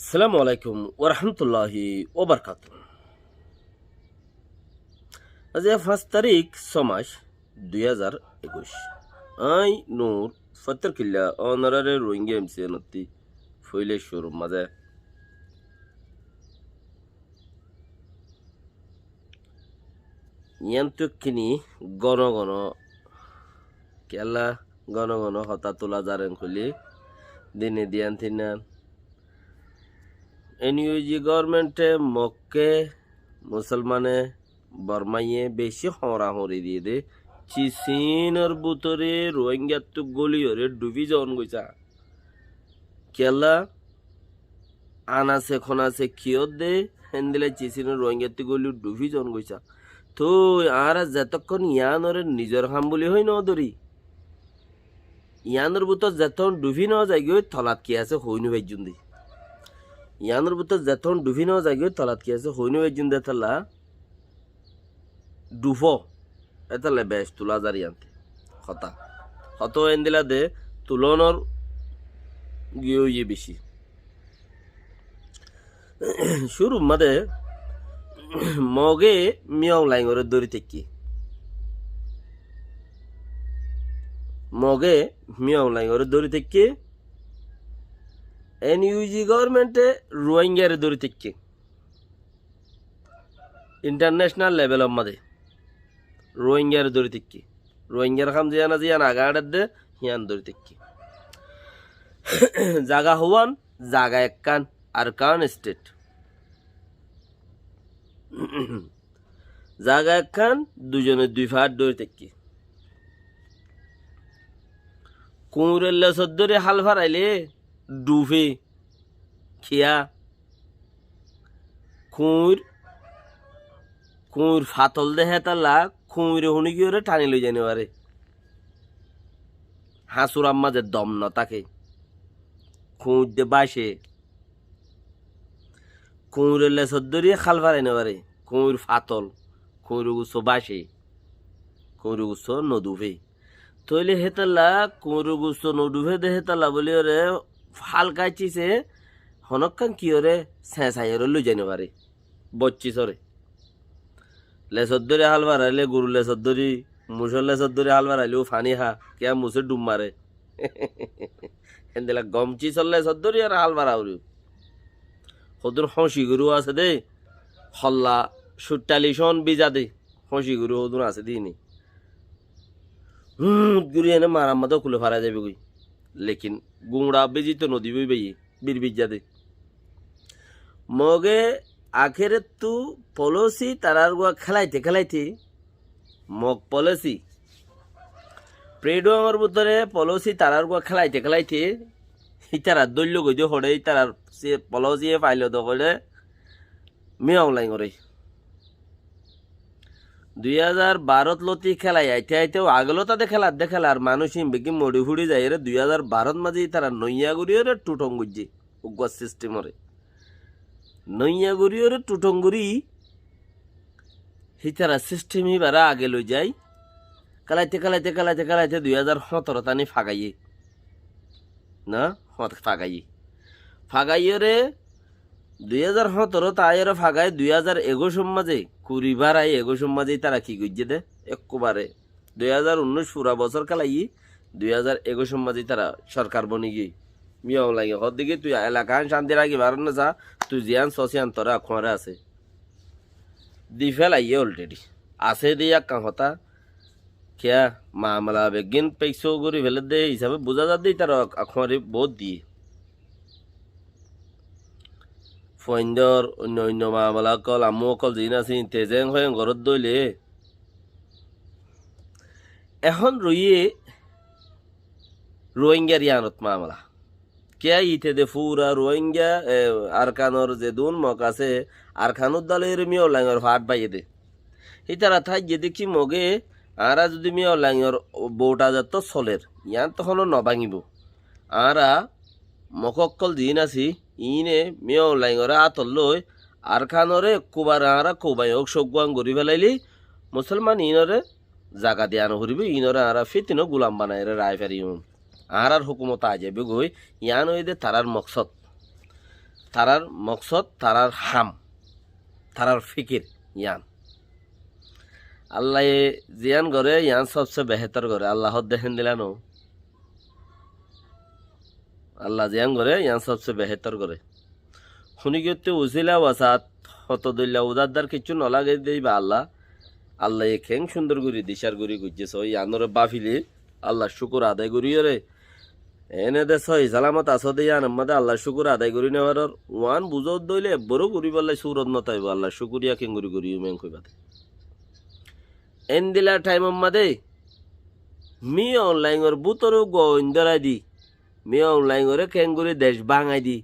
আসসালামু আলাইকুম ওরহমতুল্লাহি ওবরকাত। আজ 5 তারিখ 6 মাস 2021। আই নূর ফতর কিল্লা অনারারে রোহিঙ্গা এমসি নতি ফইলে শোরুম মাঝে ইয়ান্তুকিনি গণ গণ কেলা গণ গণ হতা তোলা জারেন খুলি দিনে দিয়ান থিনান এনইউজি গভর্নমেন্টে মক্কে মুসলমানে বর্মাইয়ে বেশি হরাহরি দিয়ে দে চিসিনের বুতরে রোহিঙ্গা তো গলি হরে ডুবি যাওন গইছা কেলা আনাসে খনাসে কিয়ত দে হেন্দিলে চিসিনের রোহিঙ্গা তো গলি ডুবি যাওন গইছা তো আর যতক্ষণ ইয়ানরে নিজের হাম বলি হই ন ধরি ইয়ানোর বুতর যতক্ষণ ডুবি ন যাই গই থলাত কি আছে হইনু বাইজুন দি ইয়ানোর বুতর যতক্ষণ ডুবি ন যাই গই থলাত কি আছে হইনু বাইজুন দে থালা ডুফো এতালে বেশ তুলা জারি আনতে হতা হত এন্দিলা দে তুলনর গিয়ে বেশি শুরু মাদে মগে মিয়াও লাইঙরে দড়ি থেকে মগে মিয়াও লাইঙরে দড়ি থেকে এনইউজি গভর্নমেন্টে রোহিঙ্গার দড়ি থেকে ইন্টারন্যাশনাল লেভেল মাদে রোহিঙ্গার দড়ি থেকে রোহিঙ্গার খাম জিয়ান আগাড়ার দে হিয়ান দড়ি থেকে জাগা হওয়ান জাগা এককান আর কান স্টেট জাগা একখান দুজনে দুই ফাট দড়ি থেকে কুঁড়ের লেসর ধরে হাল ফারাইলে ডুফে খিয়া কুঁড় কুঁড় ফাতল দেহে তালা কুঁড়ে শুনি কি ওরে টানি লই জানি পারে হাঁসুর আম্মাদের দম ন তাকে কুঁড় দে বাসে কুঁড়ের লেসর ধরে খাল ফারাই না পারে কুঁড় ফাতল কুঁড় গুছো বাসে কুঁড় গুছো নদুফে তৈলে হেতালা কুঁড় গুছো নদুফে দে হেতালা বলি ওরে ফাল কাইছিছে হনকান কি ওরে ছেঁচাই ওরে লই জানি পারে বচ্চিস ওরে লেসর ধরে হাল বাড়াইলে গরু লেসর ধরি মুসর লেসর ধরে হাল বাড়াইলেও ফানি হা কে মুসে ডুব মারে হেন্দিলা গমচি চল লেসর ধরি আর হাল বাড়াউরি সদুর হসি গরু আছে দে হল্লা সুট্টালি সন বিজা দে হসি গরু সদুর আছে দিনি গুড়ি এনে মারার মতো খুলে ফারা যাবে গই লেকিন গুঁড়া বেজি তো নদী বই বেই বীর বিজা দে মগে আখেরে তু পলসি তারার গুয়া খেলাইতে মগ পলসি প্রেডো আমার ভিতরে পলসি তারার গুয়া খেলাইতে ইতারা দৈল্য গই দিয়ে হড়ে ইতারার সে পলসি পাইল দখলে মিয়াও লাই করে 2012 লতি খেলাই আইতেও আগলো তাতে খেলার মানুষ বেগি মরি ফুড়ি যায় রে 2012 মাঝে তারা নইয়া গুড়িও রে টুটং গুজি উগ্র সিস্টেমরে নইয়া গুড়িও রে টুটং গুড়ি হিতারা সিস্টেম হিবারা আগে লই যাই খেলাইতে 2017 তানি ফাগাইয়ে না ফাগাইয়ে রে 2017 তাইরে ফাগাই 2021 মাঝে কুড়িবার আই 21 মাঝে তারা কি গুজে দে একবারে 2019 পুরা বছর খেলাই 2021 মাঝে তারা সরকার বনি গিয়ে মিয়াও লাগে হদিকে তুই এলাকান শান্তি রাখি পার না যা তুই জিয়ান সসিয়ান তোরা খোঁড়ে আছে দি ফেলাইয়ে অলরেডি আছে দিয়া কাহতা খেয়া মামলা বেগিন পেক্সো করে ফেলে দে হিসাবে বোঝা যাবে তার খোঁড়ে বহুত দিয়ে ফইন্দর অন্য মামলা কল আমু অকল দিন আছি তেজেং হয়ে ঘরত দইলে এখন রইয়ে রোহিঙ্গার ইয়ানত মামলা কে ইতে দে ফুরা রোহিঙ্গা আরকানোর যে দুন মক আছে আরখানুর দলের মিও লাঙর ফাট বাইয়ে দে ইতারা থাই যে দেখি মগে আরা যদি মিও লাঙর বউটা যত চলের ইয়ান তখনও নভাঙিব আরা মকক্কল দিন আছি ইনে মিও লাইঙরে আতল লই আর খানরে কুবার আরা কুবাই হোক সগুয়াং গড়ি ফেলাইলি মুসলমান ইনরে জাগা দিয়ে আনো হরিবি ইনরে আরা ফিতিনো গুলাম বানাই রে রায় ফেরি আর হুকুমত আ যাবে গই ইয়ান ওই দে তারার মকসদ তারার মকসদ তারার হাম তারার ফিকির ইয়ান আল্লাহ জিয়ান করে ইয়ান সবচেয়ে বেহতর করে আল্লাহ দেখেন দিলানো আল্লাহ জিয়ান করে ইয়ান সবচেয়ে বেহতর করে শুনি করতে উচিলা ওয়াসাত হত দইলা উদারদার কিছু নলাগে দিবা আল্লাহ আল্লাহ খেং সুন্দর করি দিশার করি গুজেছ ইয়ানোরে বাফিলে আল্লাহ শুকুর আদায় করি রে এনে দে সই সালামত আস দে ইয়ান আমাদের আল্লাহ শুকুর আদায় করি নেওয়ার ওয়ান বুঝত দইলে বড় করি বললে সুরত নতাইব আল্লাহ শুকুরিয়া কেং করি মেং কইবাতে এন দিলা টাইম মাদে মি অনলাইন ওর বুতরও গোইন্দরাই দি মি অনলাইন ওরে কেং করে দেশ বাঙাই দি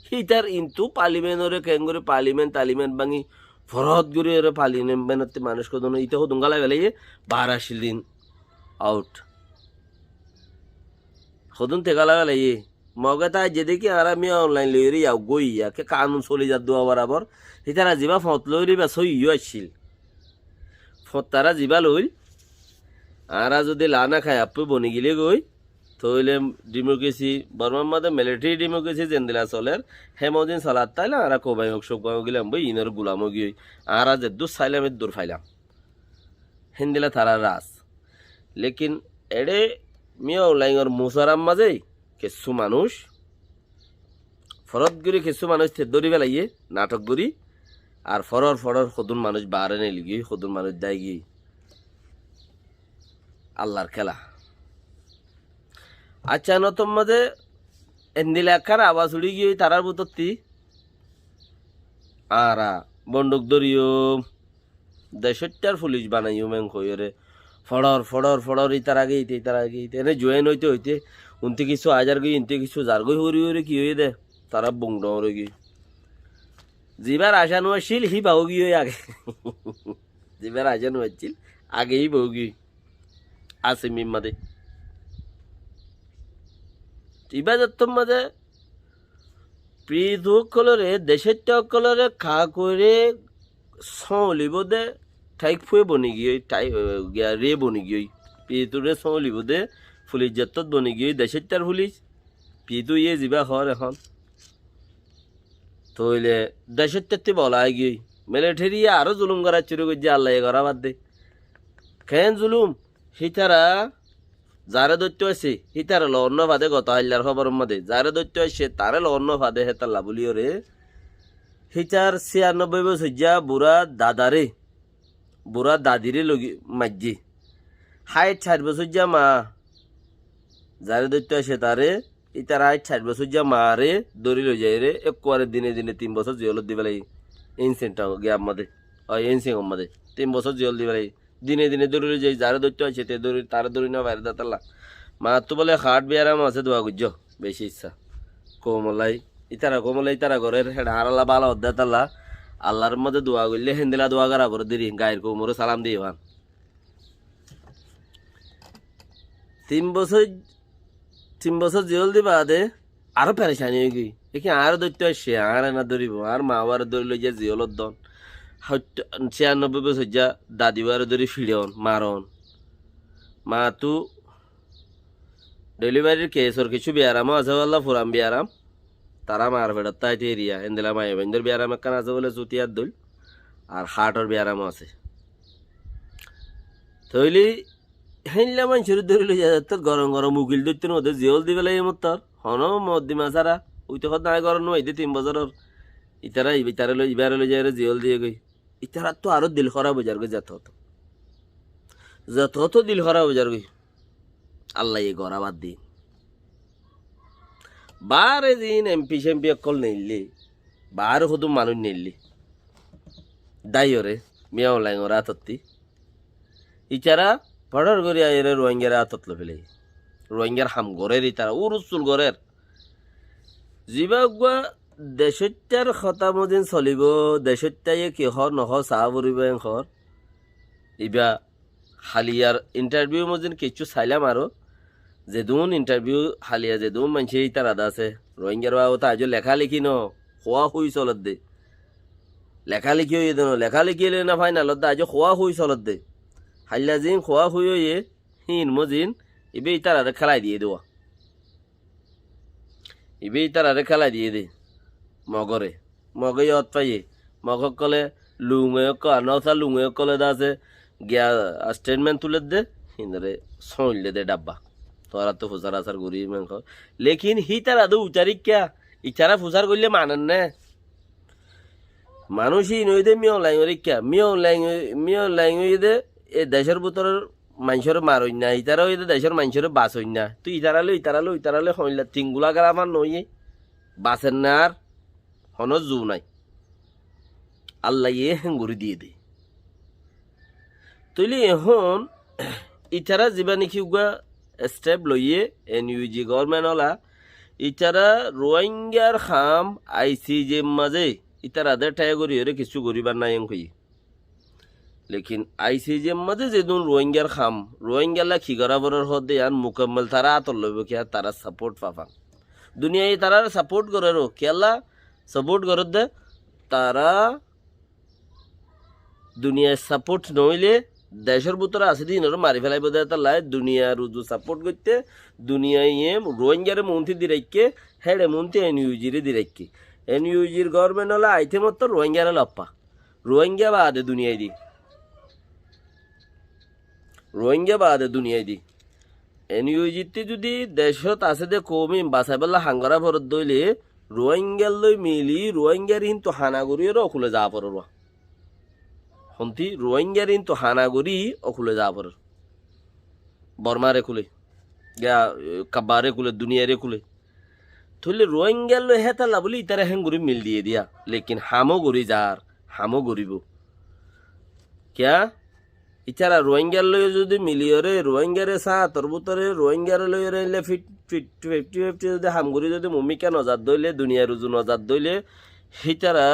হিটার ইন্তু পার্লিমেন্ট ওরে কেং করে পার্লিমেন্ট তালিমেন্ট ভাঙি ফরহত গুরি ওরে পার্লিমেন্ট মানুষ কদন ইতে হদুঙ্গালা গেলে বারাশিল দিন আউট হদুন তেগালা গেলে মগে তাই যে দেখি আর আমি অনলাইন লইরি যাও গইয়া কে কানুন চলি যা দোয়া বরাবর হিতারা যিবা ফত লইরি বা সইও আসছিল ফত তারা যিবা লইল আরা যদি লানা খায় আপু বনি গিলে গই তইলে ডেমোক্রেসি বর্মার মধ্যে মিলিটারি ডেমোক্রেসি জেন্দিলা চলের হেমদিন চলার তাইলে আরা কোবাই হোক সব গেলাম বই ইনের গুলামও গিয়ে আরা যে দূর চাইলাম দূর ফাইলাম হিন্দিলা তারা রাস লেকিন এড়ে মিয়া অনলাইনের মুসারাম মাঝে কিছু মানুষ ফরত গুড়ি কিছু মানুষ দৌড়ি বেলাইয়ে নাটক গুড়ি আর ফরর সদুন মানুষ বারে নেই গিয়ে সদুন মানুষ দেয় গিয়ে আল্লাহর খেলা আচ্ছা নতুন মাঝে এন্দিলাকার আওয়াজ উড়ি গিয়ে তারার বুতরতি আরা বন্দুক ধরিও দেশটার পুলিশ বানাইও মেং কইরে ফড়র ইতার আগে এনে জয়েন হইতে উনতে কিছু আজার গই ইনতে কিছু যার গই হরি কি হয়ে দে তারা বংড গই জিবার আশানো আসছিল হি বাউ গিয়ে আগে জিবার আশানো আসছিল আগেই বউ গিয়ে আছে মিম্মাদে ইবাদত মাঝে প্রিয়কলরে দেশের কলরে খা করে সলিব দে ঠাইক ফুয়ে বনি গিয়ে রে বনি গিয়ে প্রিয়তুরে সলিব দে পুলিশ জেতত বনি গিয়ে দেশের তার পুলিশ প্রিয়তু ইয়ে যাবা হর এখন তইলে দেশের তাতে বলাই গিয়ে মিলিটারি আরো জুলুম করা শুরু করছে আল্লাহ করা বাদ দে কেন জুলুম সিতারা যারে দৈত্য আছে হিতার লন্ন ফাদে গত হাল্লার খবর মধ্যে যারে দৈত্য আছে তারে লন্ন ফাদে হেতার লাভুলিও রে হিতার 96 বছর যা বুড়া দাদিরে লগি মাঝি 60 বছর যা মা যারে দৈত্য আছে তারে ইতার 60 বছর যা মা রে দড়ি লই যায় রে একবারে দিনে 3 বছর জিয়লত দিবে লাই ইনসেন্টটা গিয়ে আমাদের ইনসেন্ট আমাদের 3 বছর জিয়ল দিবে লাই দিনে দৌড়ে যাই যারা দৌড়তে আছে তে দৌড়ি তারা দৌড়ি না বাইরে দাতাল্লা মা তো বলে হাট বিয়ারাম আছে দোয়া গুজ্জ বেশি ইচ্ছা কোমলাই ইতারা ঘরের হেডা হারালা বালা দাতাল্লা আল্লাহর মধ্যে দোয়া করলে হেন্দিলা দোয়া করা করে দিরি গায়ের কোমরে সালাম দিয়ে ভান 3 বছর জিয়ল দিবা দে আরো পেরেশানি হয়ে গই দেখি আর দৌড়তে আসছে আর না দৌড়িব আর মা আবার দৌড়ি লই যে জিয়লত দন 96 বছর যা দাদিবার ধরে ফিরন মারন মা তু ডেলিভারির কেসর কিছু বিয়ারামও আছে বললা ফুরাম বিয়ারাম তারা মার ফেরত তাই এরিয়া এন্দিলা মায়ে বেন্দর বিয়ারাম একখান আছে বলে চুতিয়ার দল আর হার্টর বিয়ারামও আছে তৈলি হেনলা মানুষের ধরে লই যায় তোর গরম উকিল দৈত্যের মধ্যে জিয়ল দিবে লাগে মত তোর হন মদ্দিমা ছাড়া ওই তো নাই গরম নয় 3 বছরের ইতারা লই ইবারে লই যায় জিয়ল দিয়ে গই ইতারা তো আরো দিল খারাপ হয়ে যাবে যত দিল খারাপ হয়ে যাবে আল্লাহ এই গড়া বাদ দিন বারে দিন এমপি সেমপি অকল নেইলি বারে শুধু মানুষ নেইলি দাইরে মিয়া অনলাইন ওরা আতত্তি ইচারা পড়ার করে আইরে রোহিঙ্গার আতত লো ফেলে রোহিঙ্গার হাম গড়ের ইতারা উরুসুল গড়ের জিবাগুয়া দেশটার খতামদিন চলিব দেশটাই কি হর নহ চাহ ফুরিব হর ইবা হালিয়ার ইন্টারভিউ মদিন কিছু চাইলাম আরো যেদুন ইন্টারভিউ হালিয়া যেদুন মানুষ তার আদা আছে রোহিঙ্গার বাবু তা আজ লেখালেখি ন খোয়া হুই চলত দে লেখালেখি হয়ে দেন লেখালেখি এলে না ফাইনালত দা আজ খোয়া হুই চলত দে হালিয়া জিন খোয়া হুই হয়ে হিন মজিন ইবে তার আরে খেলাই দিয়ে দেওয়া ইবে তার আরে খেলাই দিয়ে দে মগরে মগে ইয়ত পাইয়ে মগক কলে লুঙে নথা লুঙে কলে দাসে গিয়া স্টেটমেন্ট তুলে দে হিন্দরে সইলে দে ডাব্বা তোরা তো ফুসার আসার গুড়ি মাংস লেকিন হি তারা দু উচারিক ক্যা ইচারা ফুসার করলে মানেন না মানুষই নইদে মিও ল্যাঙ্গুয়েজ ক্যা মিও ল্যাঙ্গুয়েজে এ দেশের ভিতরের মানুষের মারই না ইতারা হইতে দেশের মানুষের বাস হই না তুই ইতারালে হইলা তিনগুলা গ্রামার নইয়ে বাসের না আর হন জু নাই আল্লাহ ইয়ে হেঙ্গুরি দিয়ে দে তুইলি এখন ইতারা যিবা নাকি উগা স্টেপ লইয়ে এনইউজি গভর্নমেন্ট হলা ইতারা রোহিঙ্গার খাম আইসিজে মাঝে ইতারা দে ঠাই করি ওরে কিছু করিবার নাই কই লেকিন আইসিজে মাঝে যেদিন রোহিঙ্গার খাম রোহিঙ্গালা খিগরাবরের হদে আর মুকম্মল তারা আতর লইব কি তারা সাপোর্ট পাফান দুনিয়ায় তারা সাপোর্ট করে রো কেলা সাপোর্ট করে দে তারা দুনিয়ায় সাপোর্ট নইলে দেশের ভিতরে আছে দিন ওরা মারি ফেলাইব দেয় তার লাই দুনিয়ার রুজু সাপোর্ট করতে দুনিয়ায় রোহিঙ্গারে মন্ত্রী দিরাইকে হেডে মন্ত্রী এনইউজিরে দিরাইকে এনইউজির গভর্নমেন্ট হলে আইতে মতো রোহিঙ্গারে লপ্পা রোহিঙ্গা বাদে দুনিয়ায় দি রোহিঙ্গা বাদে দুনিয়ায় দি এনইউজিতে যদি দেশত আছে দে কমি বাসাইবেলা হাঙ্গরা ভরত দইলে রোহিঙ্গার লই মিলি রোহিঙ্গার কিন্তু হানাগুড়িও অকুলে যা পড়ব হন্তি রোহিঙ্গার কিন্তু হানাগুড়ি অকুলে যা পড় বর্মারে খুলে গা কাব্বারে খুলে দুনিয়ারে খুলে থলে রোহিঙ্গার লই হেতালা বলি ইতারা হেঙ্গুরি মিল দিয়ে দিয়া লেকিন হামো গড়ি যার হামো গড়িব ক্যা ইচারা রোহিঙ্গার লই যদি মিলিয়রে রোহিঙ্গারে সা তোর ভিতরে রোহিঙ্গারে লই রইলে ফিফটি ফিফটি যদি হামগুড়ি যদি মমিকা নজার দইলে দুনিয়ার রুজু নজার দইলে হিতারা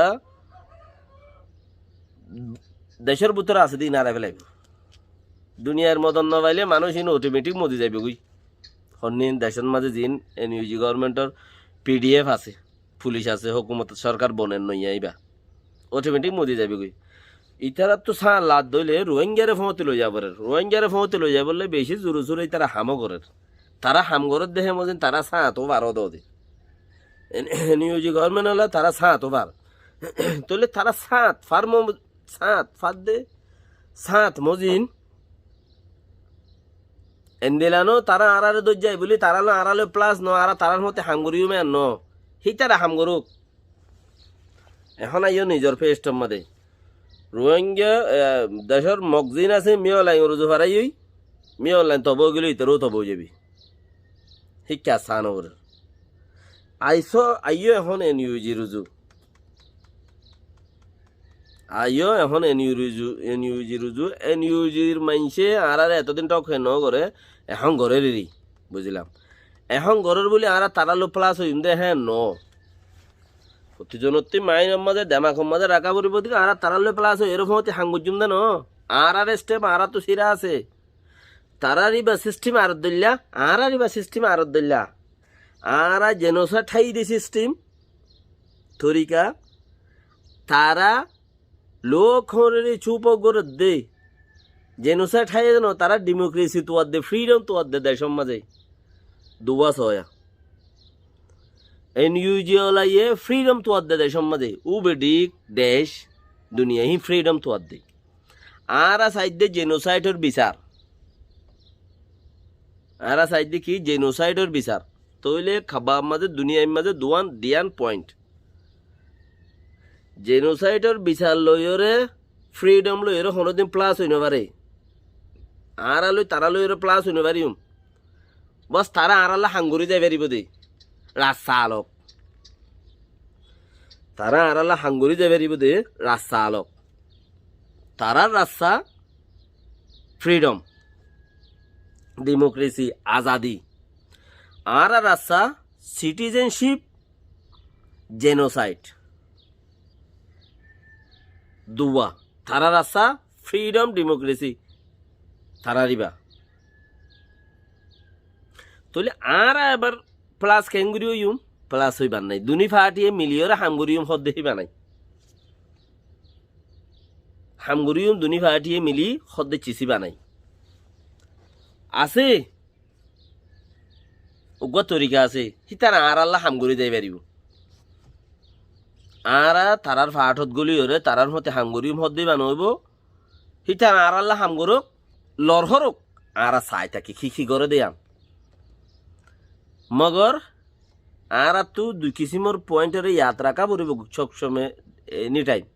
দেশের ভিতরে আছে দিন আড়াই ফেলাইব দুনিয়ার মদন নবাইলে মানুষ ইন অটোমেটিক মদি যাবে গুই হন্যিন দেশের মাঝে জিন এনইউজি গভর্নমেন্টর পিডিএফ আছে পুলিশ আছে হুকুমত সরকার বনের নই আইবা অটোমেটিক মদি যাবে গুই ইতারা তো সা লাদ দইলে রোহিঙ্গারে ফমতে লই যাব রোহিঙ্গারে ফমতে লই যাব বললে বেশি জোরে জোরে তারা হামো করে তারা হাম গরত দেখে মজিন তারা সা তো বারো দে এনইউজি গভর্নমেন্ট হলে তারা সা তো বার তাহলে তারা সাত ফার্ম সাত ফাদ দে সাত মজিন এন্দিলানো তারা আড়ারে দই যায় বলি তারা না আড়ালে প্লাস ন আর তারার মতে হামগরিও মে ন সেই তারা হামগরুক এখন আইও নিজের ফেস্টর মাদে রোহিঙ্গা দেশের মগজিন আছে মিও লাইন রুজু ফারাই মিও লাইন তব গেলে ইতরও তব যাবি শিক্ষা স্থান ওর আইও এখন এনইউজি রুজু আইও এখন এনইউজি রুজু এনইউজির মাইনসে আর এতদিন টক ন করে এখন ঘরেরই বুঝলাম এখন ঘরের বলি আর তারালো প্লাস হইম দে হ্যাঁ ন প্রতিজনত্তি মাইনের মাঝে দেমাখর মাঝে রাখা পড়িব দিকে আর তারালো প্লাস হয় এরকম হতে হাঙ্গুজুম দেন আর স্টেপ আর তো সিরা আছে তারারই বা সিস্টেম আর দল্লা আর বা সিস্টেম আর দল্লা আর জেনোসা ঠাই দি সিস্টেম তরিকা তারা লোক হরে চুপ করে দে জেনোসা ঠাই যেন তারা ডেমোক্রেসি তোয়ার দে ফ্রিডম তোয়ার দে দেশের মাঝে দুবাস হয় এনইউজি ওলাইয়ে ফ্রিডম তোয়ার দে দেশের মাঝে উবেডিক দেশ দুনিয়া হি ফ্রিডম তোয়ার দে আর সাইড জেনোসাইডের বিচার আর সাইড কি জেনোসাইডের বিচার তইলে খাবার মাঝে দুনিয়ার মাঝে দুয়ান দিয়ান পয়েন্ট জেনোসাইডের বিচার লইরে ফ্রিডম লইরে কোনোদিন প্লাস হইন পারে আর লই তারা লইরে প্লাস হইন পারিম বস তারা আর আল্লাহ হাঙ্গুরি যাই পারিব দে রাস্তা আলোক তারা আর আল্লাহ হাঙ্গুরি যাই পারিব দে রাস্তা আলোক তারার রাস্তা ফ্রিডম ডেমোক্রেসি আজাদি আর রাস্তা সিটিজেনশিপ জেনোসাইড দুয়া তারা রাস্তা ফ্রিডম ডেমোক্রেসি তারা দিবা তাহলে আর এবার প্লাস কেঙ্গুরিও ইউম প্লাস হইবার নাই দুনি ফাটিয়ে মিলিয়রে হামগুরিউম হদ দেখিবা নাই হামগুরিউম দুনি ফাটিয়ে মিলি হদ চিচিবা নাই আছে উগ্র তরিকা আছে সি তারা আর আল্লাহ হামগুরি দেই পারিব আরা তারার ফাটত গলি ওরে তারার মতে হামগরি মধ্যে বানইব হিতা আরাল্লা হামগরক লরহরক আরা চাই থাকি খিখি করে দিয়াম মগর আরা তু দুই কিসিমর পয়েন্টের ইয়াদ রাখা পড়িব সবসময় এনি টাইম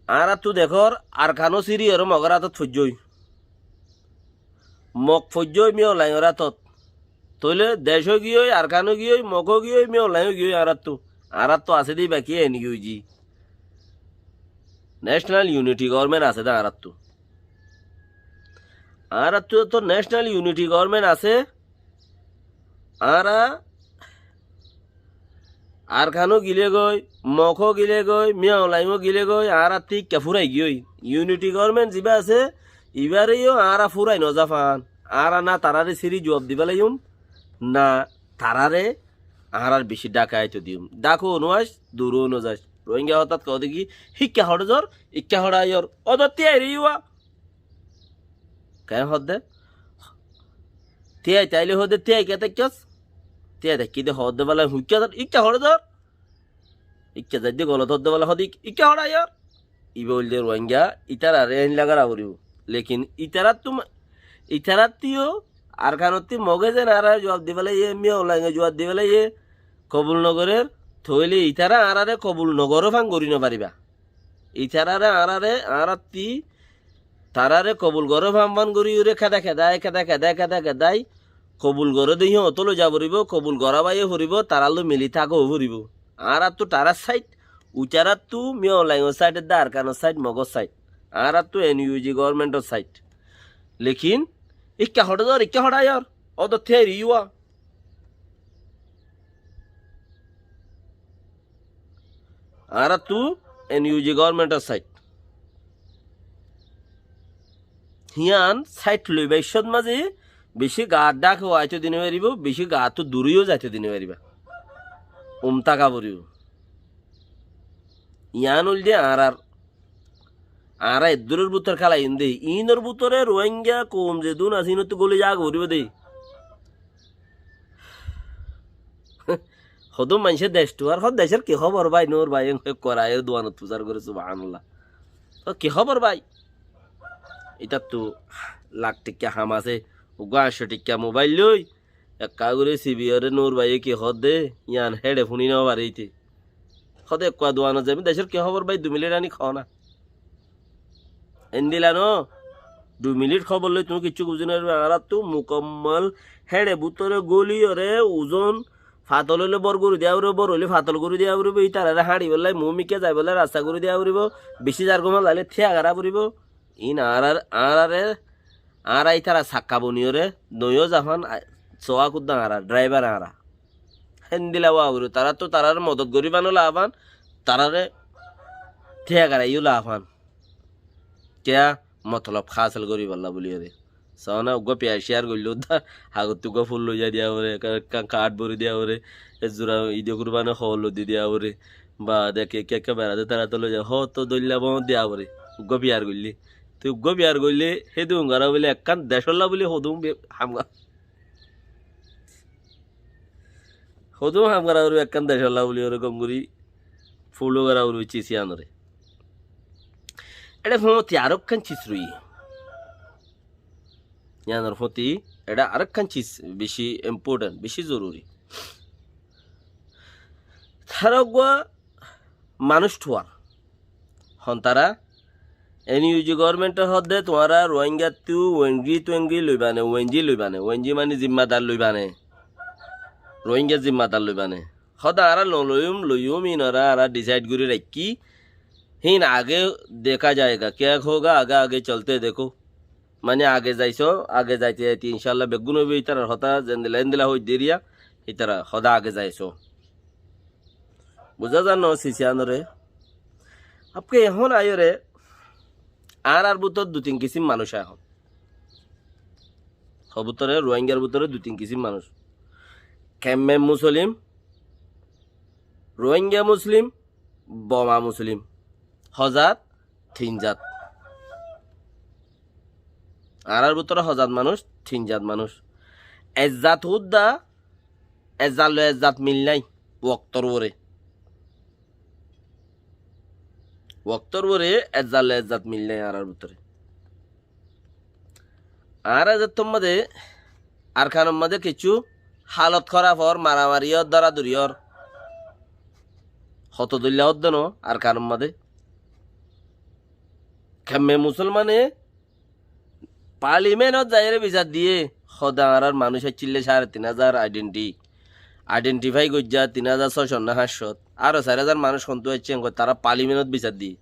আরা তু দেখর আর খানো সিরি আর মগর হাতত ফজ্জই মগ ফজ্জই মিও লাইর হাতত তইলে দেশ গিয়ে আর খানো গিয়ে মগ গিয়ে মিও লাই গিয়ে আর তো আছে দি বাকি এনি গিয়ে ন্যাশনাল ইউনিটি গভর্নমেন্ট আছে দা আর তো ন্যাশনাল ইউনিটি গভর্নমেন্ট আছে আরা আর খানো গিলে গই মখো গিলে গই মিয়াও লাইমো গিলে গই আর ঠিক কে ফুরাই গিয়ে ইউনিটি গভর্নমেন্ট যিবা আছে ইবারেও আরা ফুরাই নজাফান আরা না তারারে সিরি জবাব দিবা লাইম না তারারে আর বেশি ডাকাইতো দিম ডাকো নোয়াস দূরও নজাস রোহিঙ্গা হঠাৎ কও দেখি শিক্ষা হড়জর ইচ্ছা হড়াইয়র অদর তিয়াই রিওয়া কেন হদে তিয়াই তাইলে হদে তিয়াই কে তেকস তিয়াই দেখি দে হদে বলা হুইকা ইচ্ছা হড়জর ইচ্ছা যাই দিয়ে গলত হদে বলা হদিক ইচ্ছা হড়াইয়র ই বললে রোহিঙ্গা ইতারা রেন লাগার আবরিব লেকিন ইতারাত তিও আর খানতি মগে যে নারা জবাব দিবেলে ইয়ে মিয়া ওলাঙ্গে জবাব দিবেলে ইয়ে কবুল নগরের থইলে ইতারা আরারে কবুল নগরও ফাং করি নপারিবা ইতারারে আরারে আরাতি তারারে কবুল গর ফাম্বান করি উরে খেদাই কবুল গর দিহি অতলো যাবরিব কবুল গরাবাইয়ে ফুরিব তারালো মিলি থাকো ফুরিব আর তো তারার সাইড উচারাত তু মিয়া ওলাঙ্গ সাইডের দা আর কানোর সাইড মগর সাইড আর তো এনইউজি গভর্নমেন্টের সাইড লেকিন ইক্কা হড়াইয়র অদর থেরি ইউয়া আর তু এনইউজি গভর্নমেন্টের সাইড হিয়ান সাইড লইবা ঈশ্বর মাঝে বেশি গাত ডাক হওয়াইতে দিনে পারিব বেশি গাত তো দূরেও যাইতে দিনে পারিবা উমতাকা পড়িব ইয়ান উল দিয়ে আর এদুরের বুতর খেলা ইন দে ইনর বুতরে রোহিঙ্গা কম যে দুন আসিন তো গলি যা ঘুরিব দে হদম মানুষের দেশটু আর হদ দেশের কি খবর ভাই নোর ভাই করায় দোয়ানত পূজার করে সুবহানাল্লাহ কি খবর ভাই এটা তো লাখ টিকা হাম আছে 500 টিকা মোবাইল লই এক কাগরে সিবিআরে নোর ভাই কি হদ দে ইয়ান হেডে ফোনি না বাড়িতে হদে কোয়া দোয়ানো যাবে দেশের কি খবর ভাই 2 মিনিট আনি খাও না এন্দিলানো 2 মিনিট খবর লই তুমি কিছু বুঝি না আর তো মুকম্মল হেডে বুতরে গলি ওরে ওজন ফাতল হইলে বর গরু দিয়া উড়ব বর হইলে ফাতল গরু দিয়া উড়ব ই তারারে হাঁড়ি বললাই মুমিকে যাই বলে রাস্তা গরু দিয়া উড়ব বেশি যার গমা লাইলে থিয়া গারা পড়িব ইন আর আই তারা সাক্কা বনিওরে নইও জাফান সোয়া কুদ্দা আরা ড্রাইভার আরা হেন্দিলা উড়ু তারা তো তারার মদত গরি বানলা আবান তারারে থিয়া গারা ইউ লাফান কেয়া মতলব খাসল গরি বললা বলিওরে সাউনা উগো পেয়াশিয়ার গইল দা হাগত তুগো ফুল লইয়া দিয়া ওরে কাঠ বরি দিয়া ওরে জোড়া ইদে কুরবানে হল দি দিয়া ওরে বা দেখে কে কে বেড়াতে তারা তো লইয়া হ তো দইলা বম দিয়া ওরে উগো বিয়ার গইলি তুই উগো বিয়ার গইলে হেদু গারা বলে একখান দেশল্লা বলে হদুম হামগারা ওরে একখান দেশল্লা বলে ওরে গমগুরি ফুলো গারা ওরে চিসিয়ানরে এটা ফমতি আরক্ষণ চিসরুই ইয়ানোর প্রতি এটা আরেকখান চিজ বেশি ইম্পর্টেন্ট বেশি জরুরি তারা মানুষ ঠোয়ার হন তারা এনইউজি গভর্নমেন্টের হদে তোমারা রোহিঙ্গা তু ওয়েঙ্গি লইবানে ওয়েঞ্জি মানে জিম্মাদার লইবানে রোহিঙ্গা জিম্মাদার লইবানে হদা আরা লইম ইনরা আরা ডিসাইড করে রাখি হিন আগে দেখা যায়গা क्या होगा आगे चलते देखो মানে আগে যাইতে ইনশাল্লাহ বেগুন হইবে ইতারা হতা লেনদিলা হই দেরিয়া ইতারা হদা আগে যাইছো বুঝা জানো সিসিয়ানরে আপকে এখন আয়রে আর বুতর 2-3 কিসিম মানুষ এখন হবুতরে রোহিঙ্গার বুতরে 2-3 কিসিম মানুষ কেম্মে মুসলিম রোহিঙ্গা মুসলিম বমা মুসলিম হজাত 3 জাত আর ভিতরে হজাত মানুষ 3 জাত মানুষ এজাত হুদ্দা এজাত মিল নাই ওক্তর ওরে ওক্তর বরে এজাল এজাত মিল নেই আর ভিতরে আর এজাত মধ্যে আর খানের মধ্যে কিছু হালত খারাপ হর মারামারি হর দরাদরি হর হত দল্লা হদ্দন আর খানের মধ্যে খেমে মুসলমানে পার্লিমেন্টত যাইরে বিচার দিয়ে সদা আর মানুষ চিল্লে ৩,৫০০ আইডেন্টিফাই করছা ৩,৬৫০ আরো ৪,০০০ মানুষ সন্তু হচ্ছে তারা পার্লিমেন্টত বিচার দিয়ে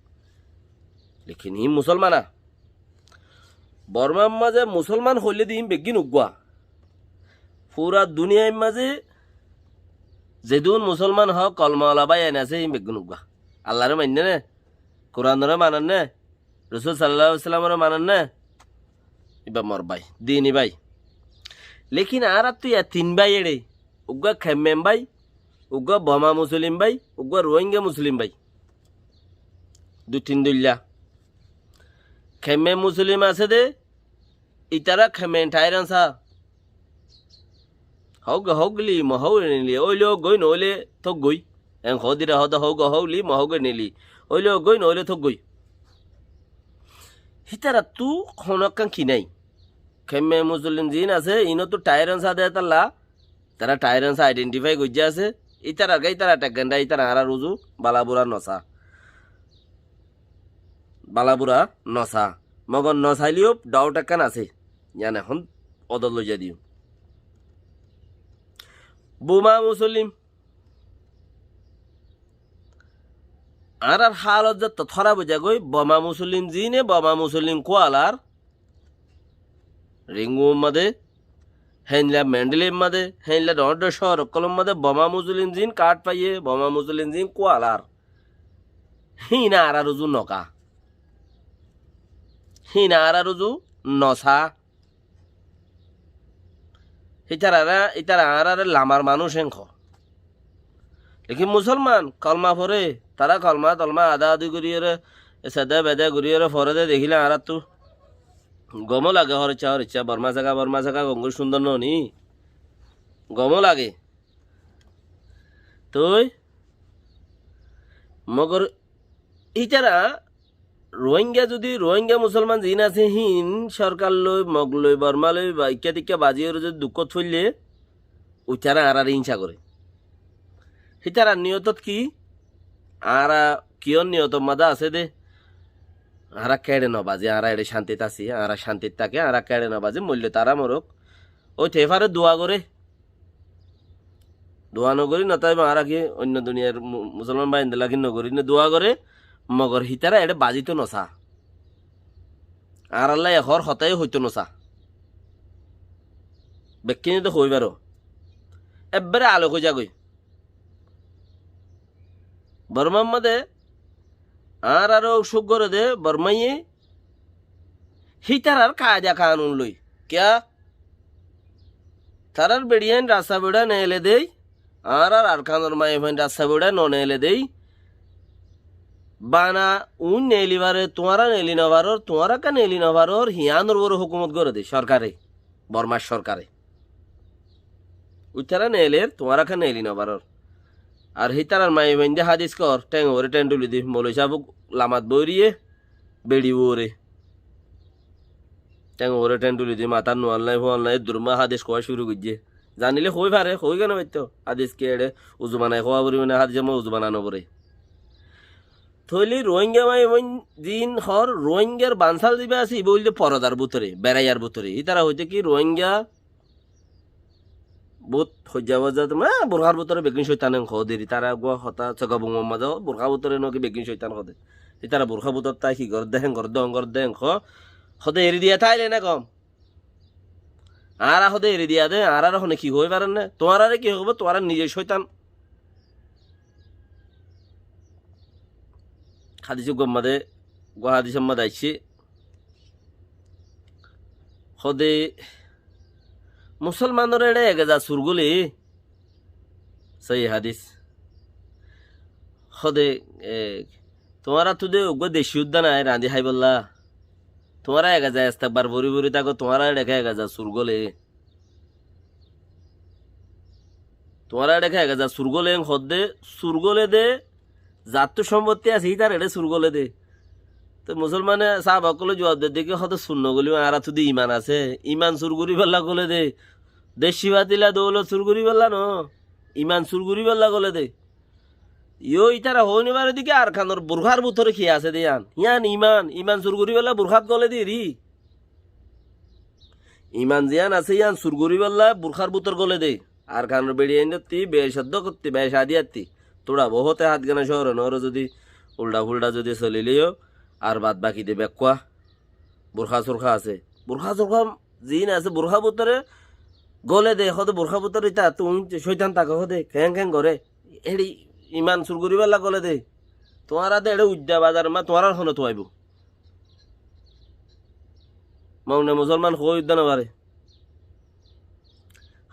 লেকিন ই মুসলমানা বর্মার মাঝে মুসলমান হইলে দিন বেগিন উগুয়া পুরা দুনিয়ার মাঝে যেদুন মুসলমান হক কলমাওয়ালা বাই আইন আছে বেগুন উগুয়া আল্লাহরে মান্য নে কোরআনরে মানান নে রসুল সাল্লাল্লাহু সাল্লামরে মানান নে ইবা মর ভাই দিনই ভাই লেকিন আর তুই ৩ ভাই এড়ে উগুয়া খেমেম ভাই উগুয়া বমা মুসলিম ভাই উগুয়া রোহিঙ্গা মুসলিম ভাই ২-৩ দুল্লা খেমে মুসলিম আছে দে ইতারা খেমেন ঠাইরান সা হগলি মহৌ নিলি ওইলে গই নইলে থক গই এং হদিরা হদ হগলি মহগে নিলি ওইলে গই নইলে থক গই হিতারা তু খনকাং কি নাই খেমে মুসলিম জিন আছে ইনো তো টাইরান সা দে তাল্লা তারা টাইরান সা আইডেন্টিফাই গজ্জা আছে ইতারা গাই তারা টাগান্ডা ইতারা আরা রুজু বালাবুরা নসা মগন নসাইলিও ডাউট একখান আছে জান এখন অদল লইয়া দিও বোমা মুসলিম আর হালত যত থরা বুঝা গই বোমা মুসলিম জিনে বোমা মুসলিম কোয়ালার রিঙ্গু মাদে হেনলা মেন্ডেলের মাদে হেনলা ডট শহর কলম মাদে বোমা মুসলিম জিন কাট পাইয়ে বোমা মুসলিম জিন কোয়ালার হিনা আর রুজু নকা হিনা আর রুজু নসা ইতারা আর লামার মানুষ হেঙ্খ লেকিন মুসলমান কলমা ফরে তারা কলমা তলমা আদা আদি করিয়ে সেদা বেদা করিয়ে ফরে দে দেখিলে আর তো গম লাগে হরিচ্ছা বর্মা জাগা গঙ্গুর সুন্দর নি গম লাগে তুই মগর ইতারা রোহিঙ্গা মুসলমান জিন আছে হিন সরকার লই মগ লই বর্মা লই বা ইত্যাদিকা বাজিয়ে যদি দুঃখত ফেললে উচারা আর হিংসা করে হিতারা নিয়তত কি আর কিয় নিয়ত মাদা আছে দে আরা কেড়ে নবাজে আরা এড়ে শান্তিত আছি আরা শান্তিত থাকে আরা কেড়ে নবাজে মূল্য তারা মরক ওই থেফারে দোয়া করে দোয়া নগরী নতাই আরা কি অন্য দুনিয়ার মুসলমান বাইন্দে লাগি নগরী দোয়া করে মগর হিতারা এটা বাজিত নসা আর আল্লাহ এহর হতাই হইতো নসা বেকিনি তো হইবারো এবারে আলো হয়ে যাগই বর্মার মধ্যে আর আরো সুখ করে দে বর্মাইয়ে হিতারার কায়দা কানুন লই ক্যা তারার বেড়িয়ান রাস্তা বেড়া নেলে দেই আর খানোর মাই রাস্তা বেড়া নেলে দেই বানা উন নেলিবারে তোমারা নেলি নবারর তোমারা কা নেলি নবারর হিয়ানোর বড় হুকুমত করে দে সরকারে বর্মার সরকারে উত্তরা নেলের তোমারা কা নেলি নবারর আর হিতারার মাই বন্ধে হাদিস কর ট্যাং ওরে টেন্ডুলি দি মৌলই সাবুক লামাত বইরিয়ে বেড়ি ওরে ট্যাং ওরে টেন্ডুলি দি মাতার নোয়াল নাই দুর্মা হাদিস কোয়া শুরু করছে জানিলে হই পারে হই কেন পাইতো হাদিস কে এড়ে উজু বানায় খোয়া বরি মানে হাদিস উজু বানানো পরে থইলি রোহিঙ্গা মাই দিন হর রোহিঙ্গার বানসাল দিবে আসি বলতে পরদার বুতরে বেড়াইয়ার বুতরে ইতারা হইতে কি রোহিঙ্গা বহুত হজ্জা বাজা তোমার বোরখার বুতরে বেগিন শৈতান দেরি তারা গোয়া হতা চকা বুঙ মাজা বোরখা বুতরে নকি বেগিন শৈতান খদে ইতারা বোরখা বুতর তাই কি গর দেহেং হদে এরি দিয়া তাইলে না কম আর হদে এরি দিয়া দে আর হনে কি হই পারেন না তোমার আরে কি হবো তোমার নিজে শৈতান হাদিস গম্মাদে হাদিস আম্মা দাইছি হদে মুসলমানের এড়ে এগেজা সুরগুলি সেই হাদিস হদে তোমারা তুদে ওগো দেশি উদ্যান আয় রাঁধি হাই বললা তোমারা এগেজা একবার বরি থাকো তোমারা ডেকে এগেজা সুরগলে তোমারা ডেকে এগেজা সুরগলে হদে সুরগলে দে যার তো সম্পত্তি আছে তার এটা সুর গলে দে। তো মুসলমানে সাহাবাকলে জবাব দে দেখে হয়তো শূন্য গলি আর যদি ইমান আছে ইমান সুরগুরি বেল্লা গলে দে। দেশি বাতিলা দৌলত সুরগুরি বেল্লা ন ইমান সুরগুরি বেল্লা গলে দে। ইয়ো ইতারা হইনিবার দিকে আর খানোর বুরখার বুথরে খেয়ে আছে দে ইয়ান ইমান ইমান সুরগুরি বেল্লা বুরখাত গলে দি রি। ইমান জিয়ান আছে ইয়ান সুরগুরি বেল্লা বুরখার বুতর গলে দে। আর খানোর বেড়িয়ে তি বেশদ্দ করতে বেশ আদিয়াতি তোরা বহুতে হাত গানা শহর নর যদি উল্টা ফুল্টা যদি চলিলেও আর বাদ বাকি দে বেকুয়া বুরখা সুরখা আছে বুরখা সুরখা জিন আছে বুরখা বুতরে গলে দে হতে বুরখা বুতরে তা তুমি শৈতান তাকে হতে খ্যাং খ্যাং করে এড়ি ইমান সুরগুরি বেলা গলে দে তোমার আদে এড়ে উদ্যা বাজার মা তোমার হনো তো আইব মৌনে মুসলমান হয়ে উদ্যান পারে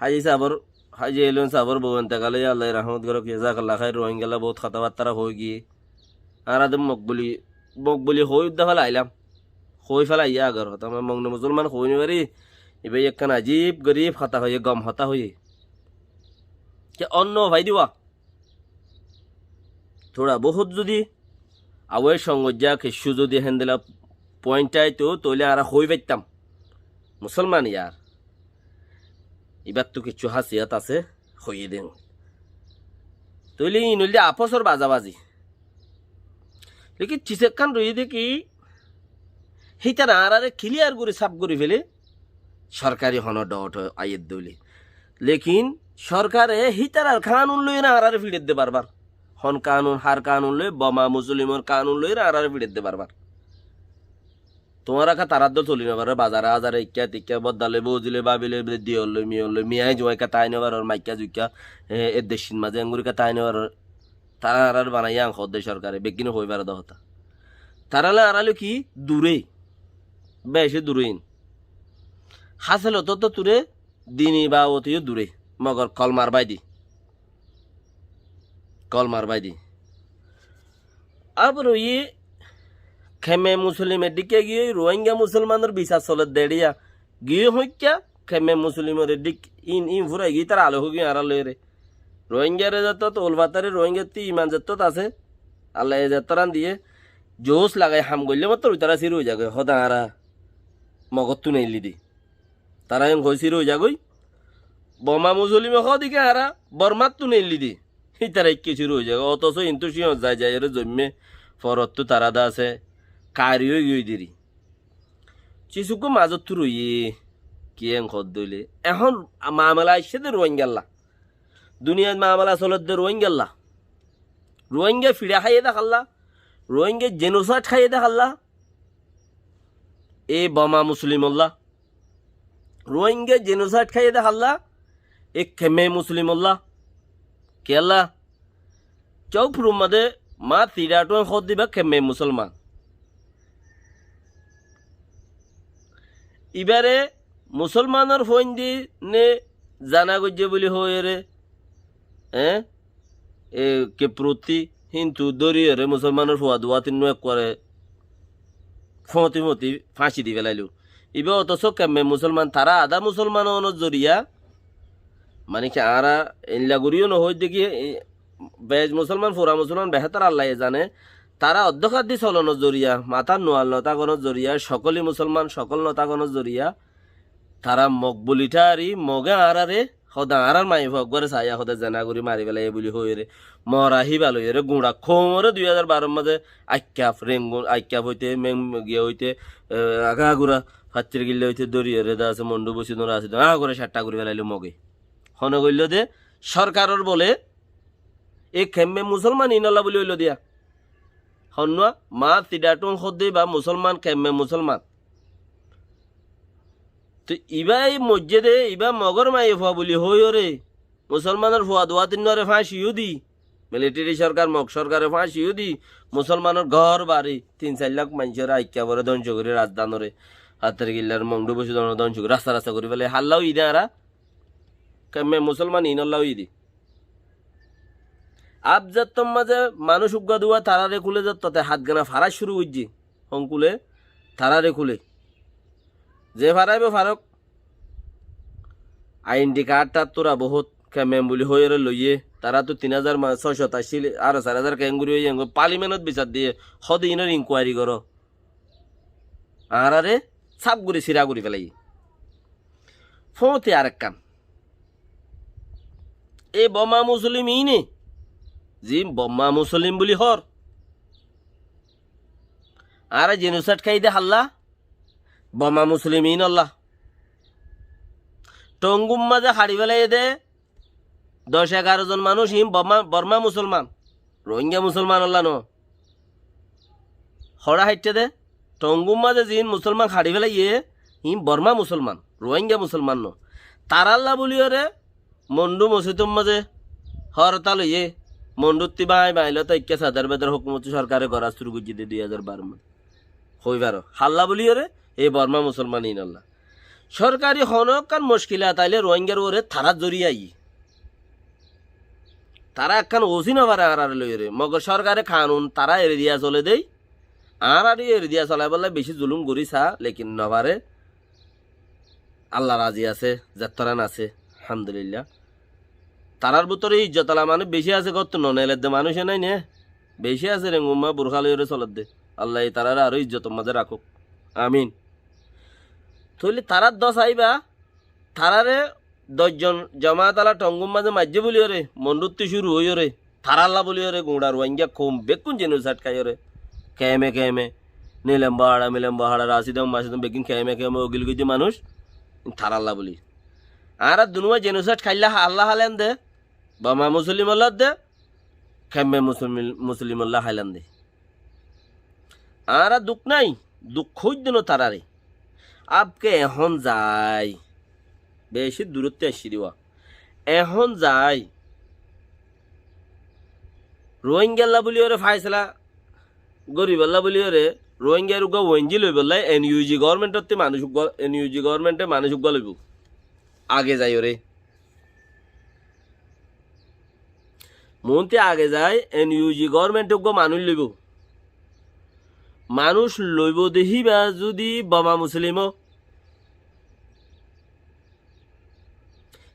হাজি সাবর হাজি এলেন সাবর বউ এতেকালে আল্লাহ রহমত করো জাকাল্লা খাই রোহিঙ্গালা বহুত কথাবার্তা হয়ে গিয়ে আর আদে মকবুলি হয়ে উদ্যা ফেলা আইলাম হয়ে ফেলা ইয়া আগর হতো আমার মৌনে মুসলমান হয়ে নি পারি এবার একখান আজীব গরিব হতা হয়ে গম হতা হয়ে কে অন্য ভাই দিবা থোড়া বহুত যদি আওয়ের সঙ্গজ্জা খেসু যদি হ্যান্ডেলা পয়েন্ট আইতো তৈলে আর হয়ে পাইতাম মুসলমান ইয়ার এবার তো কিছু হাসিয়াত আছে হইয়ে দেন তৈলে ইনলে আপসর বাজাবাজি লেকিন চিসেকান রয়ে দেখি সেইটা আর ক্লিয়ার করে সাফ করে ফেলে সরকারি হন ডট আইয়ের দৌলে লেকিন সরকারে হিতার আর কানুন লই না আর ফিরে দে বারবার হন কানুন হার কানুন লই বমা মুসলিমর কানুন লই না আর ফিরে দে বারবার তোমার আখা তারাদ্দ চলি না পারে বাজারে আজারে ইক্কা টিক্কা বদালে বৌজিলে বাবিলে দিয়ল লই মিয়ল লই মিয়াই জয় কা তাই নেবার মাইকা জুইকা এর দেশিন মাঝে আঙ্গুরি কা তাই নেবার তারা আর বানাইয়া আং হদ্দে সরকারে বেগিন হইবার দহতা তারালে আড়ালে কি দূরে বেশি দূরেইন হাসেল তো তুরে দিনী বা অতিও দূরে মগর কলমার বাইদি আবার ইয়ে খেমে মুসলিমের দিকে গিয়ে রোহিঙ্গা মুসলমানের বিচার চলে দেড়িয়া গিয়ে হইকা খেমে মুসলিমের দিক ইন ফুরাই গিয়ে তার আলো হয়ে আর রে রোহিঙ্গারে যত ওলভাতারে রোহিঙ্গার তি ইমান যত আছে আল্লাহ যাত্রান দিয়ে জোশ লাগাই হাম করলে মাত্র তারা সির হয়ে যাবে হদা আরা মগর তু নেইলি দি তারা এম সির হয়ে যাগই বমা মুসলিমে দিকে আরা বর্মাত তু নেইলি দি সেই তারা ইকে সির হয়ে যাবে অথচ ইন্তু সিংহ যায় যায় জন্মে ফরত তো তারা দা আছে কারিও গিয়ে দিরি চিসুকো মাজত তু রইয়ে কি এং খদ দইলে এখন মামলা আসছে দে রোহিঙ্গাল্লা দুনিয়ার মামলা চলত দে রোহিঙ্গা ফিরা খাইয়ে দেখাল্লা রোহিঙ্গা জেনোসাইড খাইয়ে দেখাল্লা এ বমা মুসলিমল্লা রোহিঙ্গা জেনোসাইড খাইয়ে দেখাল্লা এ খেমে মুসলিমল্লা কেলা চৌফুরুম মাদে মা তিরাটো খদ দিবা খেমে মুসলমান এবারে মুসলমানের ফোন দি নে জানা গজ্জে বলি হয়ে রে এ কে প্রতি হিন্দু দরিয়ে রে মুসলমানের ফুয়া দুয়া তিন করে ফতি ফাঁসি দি ফেলাইলো এবার অথচ কেমে মুসলমান তারা আধা মুসলমান জরিয়া মানে কি আরা এনলা গুড়িও নহই দেখি বেজ মুসলমান ফোরা মুসলমান বেহতার আল্লাহ জানে তারা অধ্যক্ষার দি চলনের জরিয়া মাথার নোয়াল নতাগণের জরিয়া সকলই মুসলমান সকল নতাগণের জরিয়া তারা মকবুলিটা আরি মগে আরারে সদা আরার মাই ভগরে চাইয়া সদা জেনা কৰি মারি পেলাই বুলি হৈ রে মরাহি ভালো রে গুঁড়া খোমরে 2012 মাঝে আক্যাফ রেঙ্গুন আক্যাফ হইতে মেম গিয়ে হইতে আগা গুড়া ফাচ্চির গিল্লে হইতে দরিয়ে রে দা আছে মন্ডু বসি ধরা আছে আগা করে 7টা করে ফেলাইলো মগে হন কইল দে সরকারের বলে এই খেমে মুসলমান ইনলা বলি হইল দিয়া হন্না মা তিডাটুন খদ্দে বা মুসলমান খেমে মুসলমান তো ইবা এই মসজিদে ইবা মগর মাই ফুয়া বলি হই রে মুসলমানের ফুয়া দোয়া তিনরে ফাঁসিও দি মিলিটারি সরকার মগ সরকারে ফাঁসিও দি মুসলমানের ঘর বাড়ি 3-4 লাখ মানুষের আইক্যা করে ধ্বংস করে রাজধানরে হাতের গিল্লার মংডু বসে ধ্বংস করে রাস্তা করে ফেলে হাল্লাও ইদে আরা কেমে মুসলমান ইনল্লাও ইদি আব যাত্তম মাঝে মানুষ উগ্গা দুয়া তারারে খুলে যাত তাতে হাত গানা ফারা শুরু হইজি হংকুলে তারারে খুলে যে ফারাইবে ফারক আইডি কার্ডটা তোরা বহুত কেমেম বুলি হয়ে লইয়ে তারা তো 3,687 আর 4,000 ক্যাঙ্গুরি হয়ে পার্লিমেন্টত বিচার দিয়ে সদিনের ইনকোয়ারি করো আর আরে সাপ গুড়ি সিরা গুড়ি ফেলাই ফোঁতে আরেক কাম এ বোমা মুসলিম ইনে জি বোমা মুসলিম বুলি হর আর জেনুসাইড খাই দে হাল্লা বোমা মুসলিম ইন আল্লাহ টঙ্গুম মাঝে হাড়ি ফেলাই দে 10-11 জন মানুষ হিম বর্মা মুসলমান রোহিঙ্গা মুসলমান আল্লাহ ন হড়া হাইটে দে টঙ্গুম মাঝে জিন মুসলমান হাড়ি ফেলাই হিম বর্মা মুসলমান রোহিঙ্গা মুসলমান ন তারাল্লা বলিও রে মন্ডু মসজিদুম মাঝে হরতাল ইয়ে মন্ডুত্তি বাইল তো ইক্কা সাদার বেদার হুকুমত সরকারে করা শুরু করছি 2012 মধ্যে হইবার হাল্লা বলিও রে এই বর্মা মুসলমান ইন আল্লাহ সরকারি হনকান মুশকিলা তাইলে রোহিঙ্গার ওরে থারা জড়িয়াই তারা একখান ওসি নবারে আর লই রে মগর সরকারে কানুন তারা এড়ে দিয়া চলে দেই আর এড়ে দিয়া চলাই বলে বেশি জুলুম করি সা লেকিন নবারে আল্লাহ রাজি আছে যাত্রান আছে আলহামদুলিল্লাহ তারার ভিতরে ইজ্জতলা মানে বেশি আছে কত ননেলের দে মানুষে নাই নে বেশি আছে রে গুম্মা বুরখালি ওরে চলত দে আল্লাহ তারার আরো ইজ্জত মাঝে রাখুক আমিন তাহলে তারার 10 আইবা তারারে 10 জন জামাত আলা টঙ্গুম মাঝে মাঝে বলি ওরে মন্ডুত্তি শুরু হই ওরে থারাল্লা বলি ওরে গুঁড়া রোহিঙ্গা কম বেকুন জেনুসাইড খাই ওরে কেমে মিলেম বাহাড়া রাশিদম মাসিদম বেকিন কেমে ওগিল গিয়ে মানুষ থারাল্লা বলি আর দুনুয়া জেনুসাইড খাইলা আল্লাহ হালেন দে বামা মুসলিম আল্লাহ দে খেমে মুসলিম আল্লাহ হাইলান দে আর দুঃখ নাই দুঃখ দিন তারারে আপকে এখন যাই বেশি দূরত্বে আসি দিওয়া এখন যাই রোহিঙ্গাল্লা বলি ওরে ফাইসলা গরিবাল্লা বলি ওরে রোহিঙ্গার উগা ওয়েঞ্জি লই বললাই এনইউজি গভর্নমেন্টতে মানুষ এনইউজি গভর্নমেন্টে মানুষ উগা লইব আগে যাই ওরে মন্ত্রী আগে যায় এনইউজি গভর্নমেন্ট উগা মানুষ লইব মানুষ লইব দেখিবা যদি বোমা মুসলিম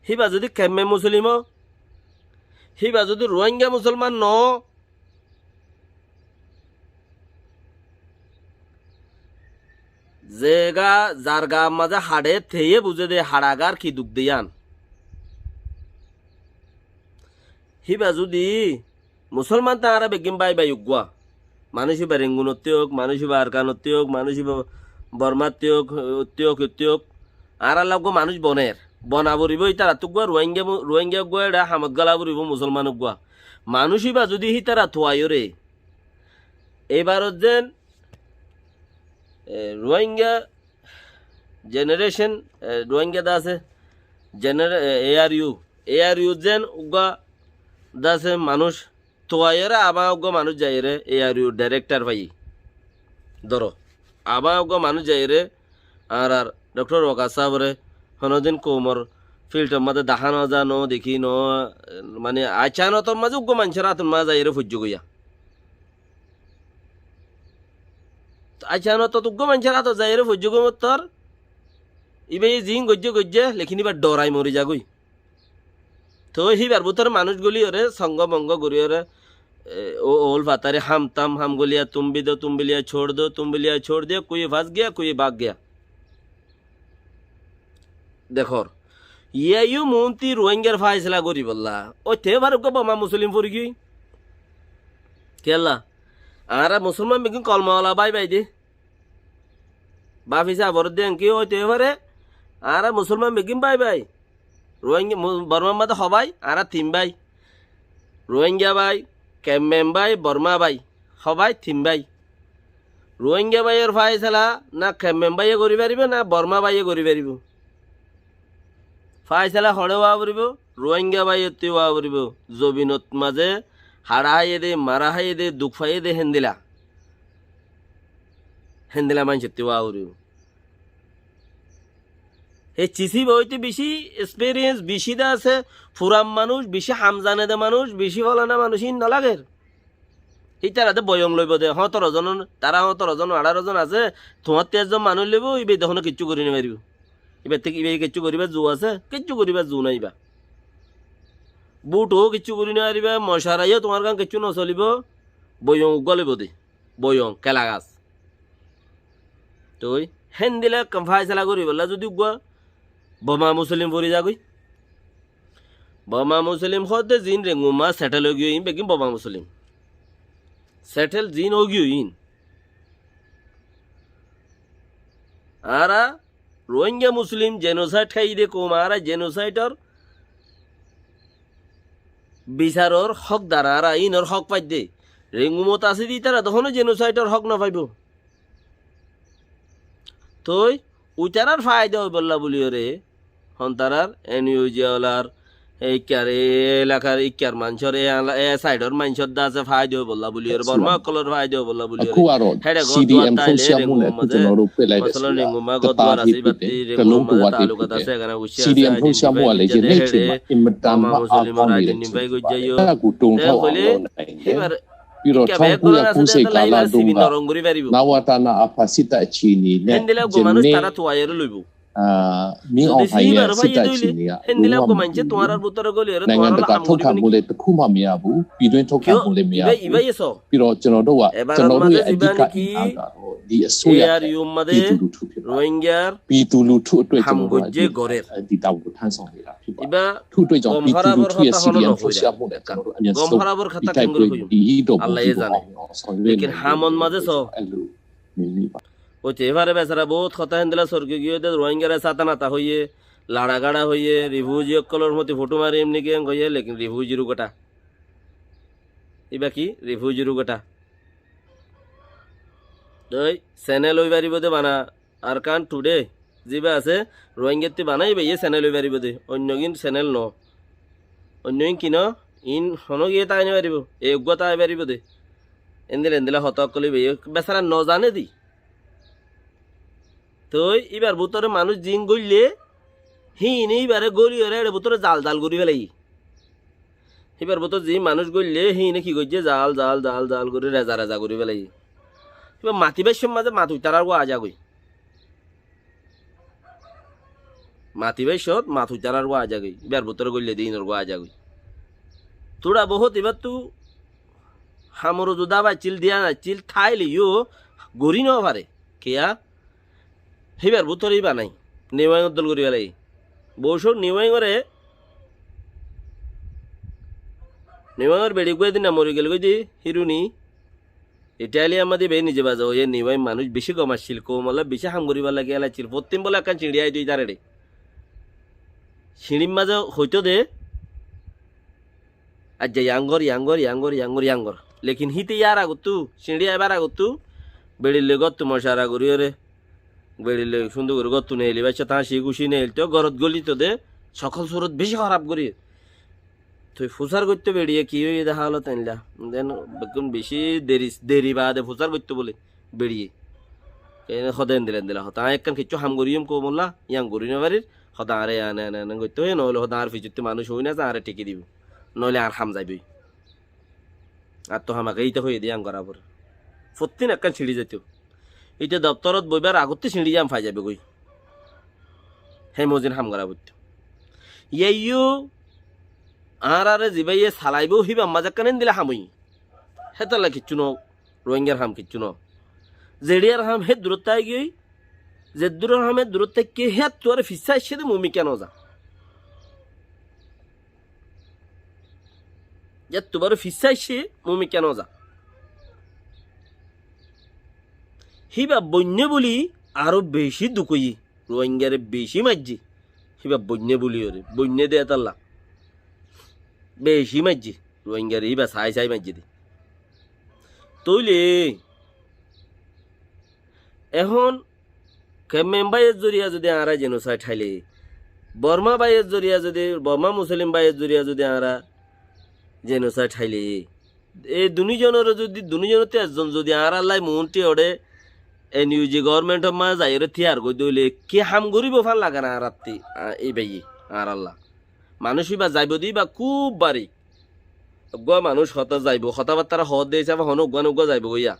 হিবা যদি কেমে মুসলিম হিবা যদি রোহিঙ্গা মুসলমান ন যেগা যার গা মাঝে হাড়ে থেয়ে বুঝে দে হাড়াগার কি দুঃখ দিয়ান হিবা যদি মুসলমান তাহারা বেগিম বাই উগুয়া মানুষ বা রেঙ্গুনতে হোক মানুষ বা আরকানতে হোক মানুষ বা বর্মাতে হোক আর লাগো মানুষ বনের বনা বরিব তারা তো গুয়া রোহিঙ্গা গুয়া এটা হামদ গালা বরিব মুসলমান গুয়া মানুষই বা যদি হি তারা থোয়াই রে এইবারত যেন রোহিঙ্গা জেনারেশন রোহিঙ্গা দা আছে এআরইউ যেন উগা দাসে মানুষ তোয়াইরে আবা উগা মানুষ যাই রে এআরইউ ডাইরেক্টর ভাই ধরো আবা উগা মানুষ যাই রে আর ডক্টর ওকা সাহেবরে হনদিন কোমর ফিল্টার মাঝে দেখানো জানো দেখি ন মানে আচানত মাঝে উগ্র মানুষের হাতের মাঝে যাই রে ফুজ্য গইয়া আচানত উগ্র মানুষের হাত যাই রে ফুজ্য গো তোর ইবে জিং গজ্জে লেখিন এবার ডরাই মরি যাগুই তো হিবার বুতর মানুষগুলি ওরে সঙ্গ বঙ্গ গড়ি ওরে ওল ফাতারে হাম গলিয়া তুমবিলিয়া छोड़ दो कोई फंस गया कोई भाग गया দেখর ইউ মন্ত্রী রোহিঙ্গার ফাইসলা করি বললা ও তে ভারত বোমা মুসলিম পড়ি গই কেলা আর মুসলমান বেগিন কলমাওয়ালা বাই দে বাফিসা বর দেন কি ও তে ভারে আর মুসলমান বেগিন বাই রোহিঙ্গা বর্মা মাদে হবাই আর তিন বাই রোহিঙ্গা বাই কেমেম বাই বর্মা বাই হবাই তিন বাই রোহিঙ্গা বাইয়ের ফাইসলা না কেমেম বাইয়ে করি পারিব না বর্মা বাইয়ে করি পারিব ফাইসলা হড়ে হওয়া পড়ব রোহিঙ্গা বাইতে হওয়া পড়ব জবিনত মাঝে হাড়া হাইয়ে দে মারা হাইয়ে দে দুঃখ ফাইয়ে দে হেন্দিলা মানুষের হওয়া পড়ব এই চিসি বইতে বেশি এক্সপিরিয়েন্স বেশি দা আছে ফুরাম মানুষ বেশি হামজানে দে মানুষ বেশি ফলানা মানুষ নালাগের এই তারাতে বয়ং লইব দে 17 জন তারা 17 জন 18 জন আছে তোমার 13 জন মানুষ লইব ইবে তখন কিচ্ছু করি না পারিব এবার থেকে ইবে কিচ্ছু করিবা জু আছে কিচ্ছু করিবা জু নাইবা বুটও কিচ্ছু করি না আরিবা মশারাইও তোমার গান কিচ্ছু নচলিব বয়ং গলিব দে বয়ং কেলা গাছ তুই হেন দিলে ফাইসলা করি বললা যদি গুয়া বোমা মুসলিম পরি যাগই বোমা মুসলিম হতে জিন রেঙ্গুমা সেটেল হয়ে গিয়ে বেকিম বোমা মুসলিম সেটেল জিন ও গিয়ে আরা রোহিঙ্গা মুসলিম জেনোসাইড খাই দে কোমারা জেনোসাইডর বিচারর হক দ্বারা আর ইনর হক পাই দে রেঙ্গুমত আছে দি তারা তখন জেনোসাইডর হক না পাইব তই উইটারার ফায়দা হই বললা বলি রে হন্তারার এনইউজিওলার এইকার এলাকার ইকার মানুষের এ সাইডর মানুষের দা আছে ফায়দা হই বললা বলি রে বর্মা কলর ফায়দা হই বললা বলি রে হেডে গদওয়ার তাইলে রেঙ্গুম মাঝে মসলা রেঙ্গুমা গদওয়ার আছে বাতি রেঙ্গুম মাঝে তালুকাত আছে এখানে উশিয়া CDM ဖုန်းရှာမှုကလည်းယနေ့ချိန်မှာအင်မတန်မှအားကောင်းနေတဲ့ချိန်အဲ့ဒါကိုတုံ့ထောက်အောင်လုပ်နိုင်တယ် এবার ပြီးတော့ 1990ကာလတုန်းက নরঙ্গরি পারিব နဝတနာအဖာစစ်တပ်အခြေအနေနဲ့ হেন্দিলা গো মানুষ তারা তোয়ায়ের লইব မင်းအောင်ဖိုင်ရဲ့စစ်တပ်အခြေအနေက হেন্দিলা গো মানছে তোমার আর বুতর গলি রে နိုင်ငံ তোমার တကာထုတ်ခတ်မှုလည်းတစ်ခုမှမရဘူးပြည်တွင်းထုတ်ခတ်မှုလည်းမရဘူး ইবাই এসো ပြီးတော့ကျွန်တော်တို့က এবার ကျွန်တော်တို့ရဲ့အ আমাদের ဓိက কি အားကတော့ဒီအစိုးရ এর ইউম মাদে ပြည်သူလူထုဖြစ်ပါတယ် রোহিঙ্গার ပြည်သူလူထုအတွက်ကျွန်တော်တို့ হামগুজে গরের ဒီတောက်ကိုထမ်းဆောင်နေတာဖြစ်ပါတယ် ইবা ထုအတွက်ကြောင့်ပြည်သူလူထုရဲ့ CDM ဖုန်းရှာမှုနဲ့ကျွန်တော်တို့အမြဲ গমဆုံး হারাবর খাতা ဒီ কেন করে হইম ဒီတော့ আল্লাহ এ জানে লেকিন হামন মাঝে সো အဲ့လိုနေနေပါ ও চেহারে বেচারা বহুত কথা হেন্দিলা স্বর্গে গিয়ে দে রোহিঙ্গারে সাতানাতা হইয়ে লাড়া গাড়া হইয়ে রিফিউজি অকলর মতে ফটো মারি এমনি কে হইয়ে লেকিন রিফিউজির গোটা ইবা কি রিফিউজির গোটা দই চ্যানেল ওই বাড়ি বোধে বানা আর কান টুডে যিবা আছে রোহিঙ্গাতে বানাই বে চ্যানেল ওই বাড়ি বোধে অন্যগিন চ্যানেল ন অন্যগিন কিন ইন হন গিয়ে তাই নে পারিব এই উগ্র তাই পারিব দে এন্দিলা হতক কলি বে বেচারা ন জানে দি তই এবার বুতরে মানুষ জিং গইলে হিন এইবারে গলি ওরে বুতরে জাল জাল করি ফেলাই এবার বুতর জি মানুষ গইলে হিনে কি করছে জাল জাল জাল জাল করে রেজা রেজা করি ফেলাই এবার মাতিবার মাঝে মাতুই তার গো আজা গই মাতিবার সত মাতুই তার গো আজা গই এবার বুতরে গইলে দিন ওর গো আজা গই তোরা বহুত এবার তু হামরো জুদা বা চিল দিয়া না চিল ঠাইলে ইও গড়ি ন পারে কেয়া হেবার বুতরেই বানাই নেওয়াই দল করি ফেলাই বৌসর নিওয়াইর বেড়ি গুয়ে দিন না মরে গেল গই দি হিরুনি ইটালি আমাদের বে নিজে বাজাও এ নিওয়াই মানুষ বেশি কমাচ্ছিল কোমলা বেশি হাম করিবার লাগে এলাচ্ছিল প্রত্যেক বলে একটা চিড়িয়াই তুই তারে রে সিঁড়ির মাঝে হইতো দে আর যে ইয়াঙ্গর ইয়াঙ্গর ইয়াঙ্গর ইয়াঙ্গর ইয়াঙ্গর লেকিন হিতে ইয়ার আগতু সিঁড়ি এবার আগতু বেড়িলে গত্তু মশারা করি রে বেড়িলে সুন্দর করে গত্তু নেইলি বাচ্চা তা সে খুশি নেইল তো গরত গলি তো দে সকল সুরত বেশি খারাপ করি তুই ফুসার করতে বেরিয়ে কি হয়ে দেখা হলো তাইলা দেন বেশি দেরি বাদে ফুসার করতে বলে বেরিয়ে সদায় দিলা হতা একখান কিছু হাম করিম কো মোল্লা ইয়াং করি না বাড়ির সদা আরে আনে আনে আনে করতে হয় নহলে সদা আর ফিজুতে মানুষ হই না আরে টিকি দিব নহলে আর হাম যাইবই আর তো আমাকে এইটা হয়ে দিয়ে আং করার পর প্রতিদিন একখান ছিঁড়ি যেত এটা দপ্তরত বইবার আগতে ছিঁড়ি যাম ফাই যাবে গই হ্যাঁ মজিন হাম করা বলতো ইয়েও আর আরে জিবাইয়ে সালাইবও হিবা মাজাক কানেন দিলে হামই হেতালা কিচ্ছু ন রোহিঙ্গার হাম কিচ্ছু ন জেডিয়ার হাম হে দূরত্বায় গিয়ে যে দূরের হামের দূরত্বায় কে হে তোর ফিসা এসে মমি কেন যা যে তোমার ফিসা এসে মমি কেন যা হিবা বন্য বলি আরো বেশি দুকই রোহিঙ্গারে বেশি মাঝি হিবা বন্য বলি ওরে বন্য দে তাল্লা বেশি মাঝি রোহিঙ্গার এই বা সাই সাই মাঝি দি তৈলে এখন কেমেম বাইয়ের জরিয়া যদি আরা জেনোসাইড ঠাইলে বর্মা বাইয়ের জরিয়া যদি বর্মা মুসলিম বাইয়ের জরিয়া যদি আরা জেনোসাইড ঠাইলে এই দুজনের যদি দুজনতে একজন যদি আরা লাই মন্ত্রী ওড়ে এ নিউজি গভর্নমেন্ট মা যাই থিয়ার গই দইলে কে হাম গরিব ফাল লাগা না রাত্রি এই বাইয়ে আর আল্লাহ মানুষই বা যাইব দি বা খুব বাড়ি গুয়া মানুষ হতা যাইব কথাবার্তা হত দিয়েছে বা হন গুয়া নগুয়া যাইব গইয়া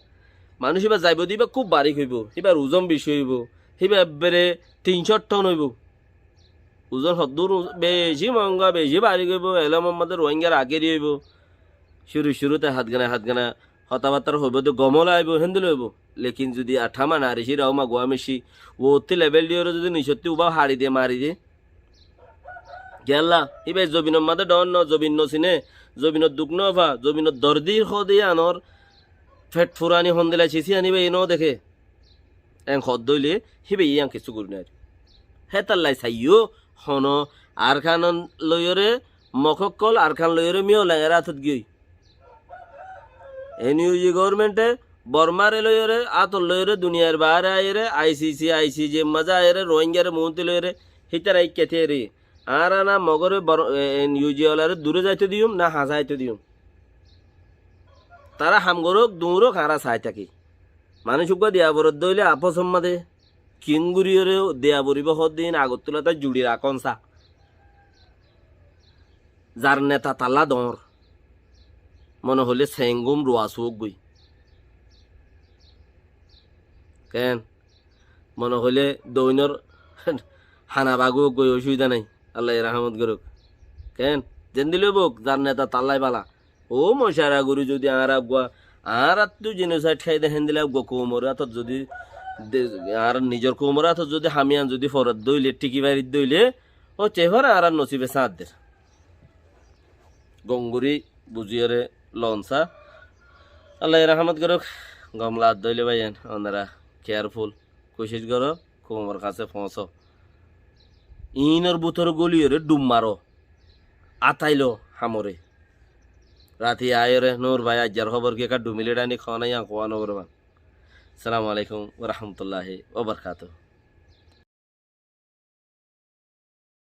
মানুষই বা যাইব দি বা খুব বাড়ি হইব সিবার ওজন বেশি হইব সিবা এবারে 300 টন হইব ওজন সদ্দুর বেশি মহঙ্গা বেশি বাড়ি গইব এলে মোহাম্মদের রোহিঙ্গার আগে দিব শুরুতে হাত গানা কথাবার্তা হইব তো গমল আইব হেন্দুল হইব লেকিন যদি আঠামা নারিসি রাউমা গোয়ামেশি ও অতি লেভেল দিয়ে যদি নিঃসত্যি উবা হারি দিয়ে মারি দিয়ে গেল্লা ইবে জবিনের মাঝে ডন ন জবিন নচিনে জবিনত দুখ নভা জবিনত দর্দির দিয়ে আনর ফেট ফুরানি হন্দিলা চিচি আনিবে এই ন দেখে এং হদ দইলে হিবে ইয়াং কিছু করি না হে তাল্লাই চাইও হন আর খান লয়রে মখকল আর খান লয়রে মিও লাগে রাতত গিয়ে এনইউজি গভর্নমেন্টে বর্মারে লয়রে আতর লয়রে দুনিয়ার বাহারে আইরে আইসিজি মজা আইরে রোহিঙ্গারে মুহূর্তে লয়রে হিতার আই কেথে রে আর না মগরে এনইউজি ওলারে দূরে যাইতে দিউম না হাসাইতে দিউম তারা হামগরক দূরক হারা চাই থাকি মানুষ দিয়া বরদ দইলে আপস সম্মাদে কিনগুড়িয়রে দেয়া বরিব দিন আগত তুলা তাই জুড়ি রাখন চা যার নেতা তাল্লা দর মনে হলে সেঙ্গুম রোয়াশুক গই কেন মনে হলে দৈনর হানাবাগু গই অসুবিধা নাই আল্লাহ রাহমত করুক কেন যেন দিলে বোক যার নেতা তাল্লাই বালা ও মশারা গুরু যদি আর আগুয়া আর তো জেনোসাইড খাই দেখেন দিলে আগুয়া কোমরে আত যদি আর নিজের কোমরে আত যদি হামিয়ান যদি ফরত দইলে টিকি বাড়ির দইলে ও চেহরা আর নসিবে সাঁতদের গঙ্গুরি বুঝিয়রে লঞ্চা আল্লাহ রাহমত করুক গমলা দইলে ভাইয়েন ওনারা কেয়ারফুল কোশিশ করো কোমর কাছে পৌঁছ ইনর বুথর গলিয়রে ডুম মারো আতাইলো হামরে রাতি আয়রে নূর ভাই আজ্জার খবর কি একা ডুমিলে ডানি খাওয়ানাই কোয়া নগরবান আসসালামু আলাইকুম ওয়া রাহমাতুল্লাহি ওয়া বারাকাতুহু